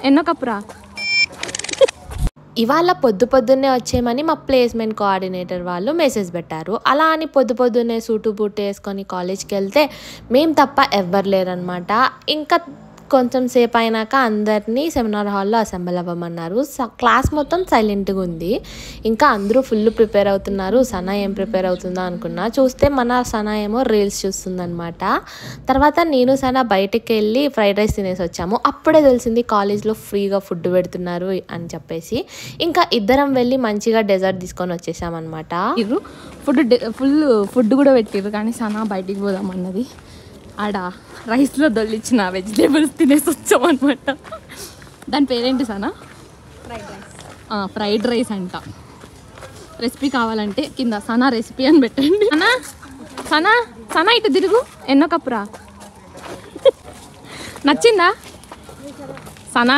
ఎన్నో కప్పురా? ఇవాళ పొద్దున్నే వచ్చేయమని మా ప్లేస్మెంట్ కోఆర్డినేటర్ వాళ్ళు మెసేజ్ పెట్టారు. అలా అని పొద్దున్నే సూటు బూట్ వేసుకొని కాలేజ్కి వెళ్తే మేము తప్ప ఎవ్వరు లేరనమాట. ఇంకా కొంచెం సేపు అయినాక అందరినీ సెమినార్ హాల్లో అసెంబ్ల్ అవ్వమన్నారు. క్లాస్ మొత్తం సైలెంట్గా ఉంది. ఇంకా అందరూ ఫుల్ ప్రిపేర్ అవుతున్నారు. సనా ఏం ప్రిపేర్ అవుతుందో అనుకున్నా, చూస్తే మన సనా ఏమో రీల్స్ చూస్తుందనమాట. తర్వాత నేను సనా బయటకు వెళ్ళి ఫ్రైడ్ రైస్ తినేసి వచ్చాము. అప్పుడే తెలిసింది కాలేజ్లో ఫ్రీగా ఫుడ్ పెడుతున్నారు అని చెప్పేసి. ఇంకా ఇద్దరం వెళ్ళి మంచిగా డెజర్ట్ తీసుకొని వచ్చేసామన్నమాట. ఫుడ్ కూడా పెట్టిర్రు, కానీ సనా బయటికి పోదామన్నది. ఆడ రైస్లో దొల్లిచ్చిన వెజిటేబుల్స్ తినేసి వచ్చామన్నమాట. దాని పేరేంటి సనా? ఫ్రైడ్ రైస్ అంట. రెసిపీ కావాలంటే కింద సనా రెసిపీ అని పెట్టండి. సనా ఇటు తిరుగు. ఎన్నో కప్పురా? నచ్చిందా సనా?